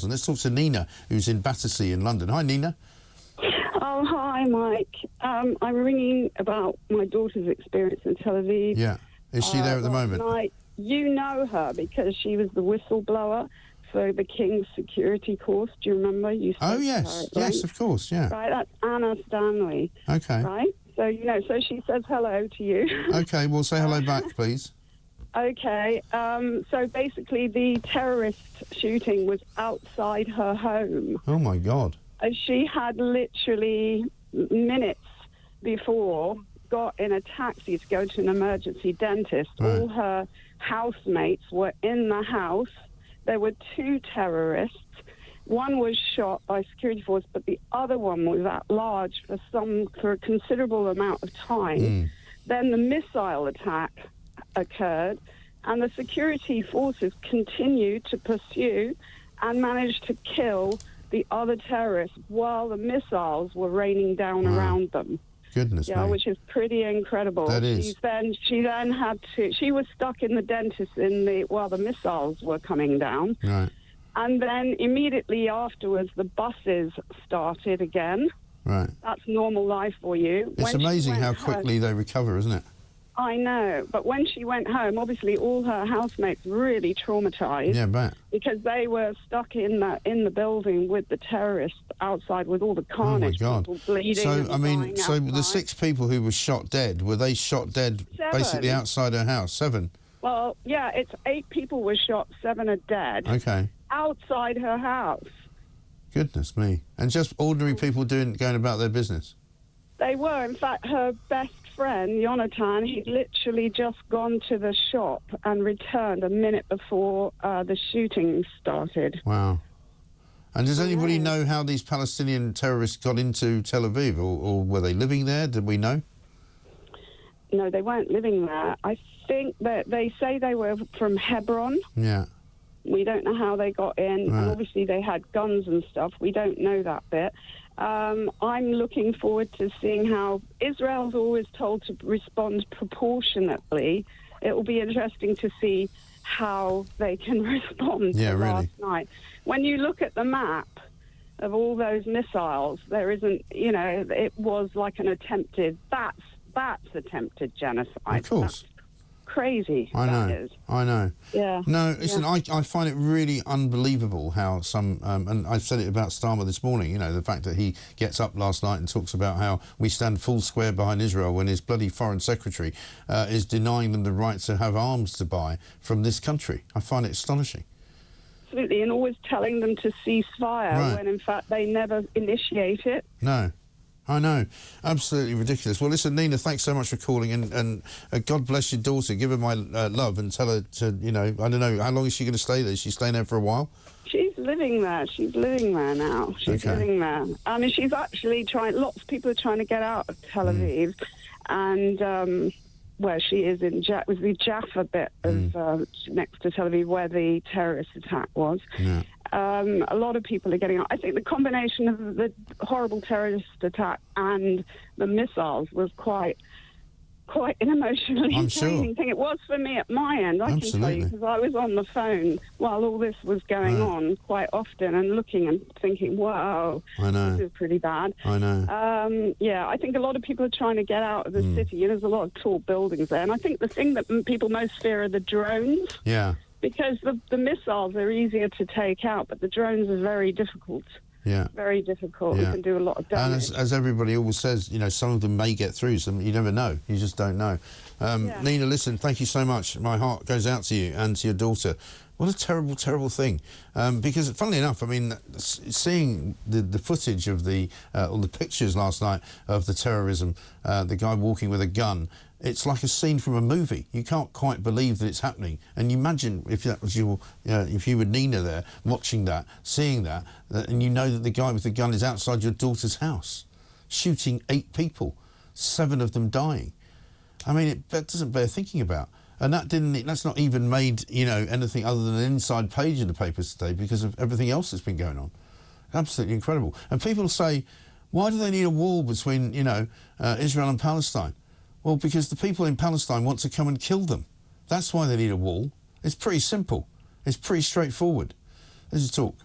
And let's talk to Nina, who's in Battersea in London. Hi, Nina. Oh, hi, Mike. I'm ringing about my daughter's experience in Tel Aviv. Yeah. Is she there at the moment? You know her because she was the whistleblower for the King's security course. Do you remember? Oh, yes. Yes, of course, yeah. Right, that's Anna Stanley. Okay. Right? So, so she says hello to you. Okay, well, say hello back, please. Okay. So basically the terrorist shooting was outside her home. Oh, my God. She had literally minutes before got in a taxi to go to an emergency dentist. Right. All her housemates were in the house. There were 2 terrorists. One was shot by security force, but the other one was at large for a considerable amount of time. Then the missile attack occurred, and the security forces continued to pursue and managed to kill the other terrorists while the missiles were raining down around them. Goodness me. Which is pretty incredible. That is. She then had to. She was stuck in the dentist while the missiles were coming down. Right. And then immediately afterwards, the buses started again. Right. That's normal life for you. It's amazing how quickly they recover, isn't it? I know, but when she went home, obviously all her housemates really traumatised. Yeah, bet. Because they were stuck in the building with the terrorists outside with all the carnage. Oh my God! People bleeding. So the 6 people who were shot dead, were they shot dead 7. basically outside her house? 7. Well, yeah, it's 8 people were shot, 7 are dead. Okay. Outside her house. Goodness me! And just ordinary people going about their business. They were. In fact, her best friend, Jonathan, he'd literally just gone to the shop and returned a minute before the shooting started. Wow. And does anybody know how these Palestinian terrorists got into Tel Aviv, or were they living there? Did we know? No, they weren't living there. I think that they say they were from Hebron. Yeah. We don't know how they got in. Right. And obviously they had guns and stuff. We don't know that bit. I'm looking forward to seeing how Israel's always told to respond proportionately. It will be interesting to see how they can respond last night. When you look at the map of all those missiles, there isn't, it was like an attempted, that's attempted genocide. Of course. That's crazy. I know. That is. I know. Yeah. No, listen, I find it really unbelievable how some, and I said it about Starmer this morning, the fact that he gets up last night and talks about how we stand full square behind Israel when his bloody foreign secretary is denying them the right to have arms to buy from this country. I find it astonishing. Absolutely, and always telling them to cease fire when in fact they never initiate it. No. I know. Absolutely ridiculous. Well, listen, Nina, thanks so much for calling, and God bless your daughter. Give her my love and tell her to, I don't know, how long is she going to stay there? Is she staying there for a while? She's living there. She's living there now. She's living there. I mean, she's actually lots of people are trying to get out of Tel Aviv, and where she is in was the Jaffa bit of next to Tel Aviv where the terrorist attack was. Yeah. A lot of people are getting out. I think the combination of the horrible terrorist attack and the missiles was quite an emotionally draining thing. It was for me at my end, I can tell you, because I was on the phone while all this was going on quite often and looking and thinking, wow, this is pretty bad. I know. I think a lot of people are trying to get out of the city. There's a lot of tall buildings there. And I think the thing that people most fear are the drones. Yeah. Because the missiles are easier to take out, but the drones are very difficult. Yeah. Very difficult. You can do a lot of damage. And as everybody always says, some of them may get through, some you never know. You just don't know. Nina, listen, thank you so much. My heart goes out to you and to your daughter. What a terrible, terrible thing. Because, funnily enough, I mean, seeing the footage of all the pictures last night of the terrorism, the guy walking with a gun, it's like a scene from a movie. You can't quite believe that it's happening. And you imagine if that was if you were Nina there, watching that, seeing that, and you know that the guy with the gun is outside your daughter's house, shooting 8 people, 7 of them dying. I mean, that doesn't bear thinking about. And that's not even made, anything other than an inside page in the papers today because of everything else that's been going on. Absolutely incredible. And people say, why do they need a wall between, Israel and Palestine? Well, because the people in Palestine want to come and kill them. That's why they need a wall. It's pretty simple. It's pretty straightforward. This is Talk.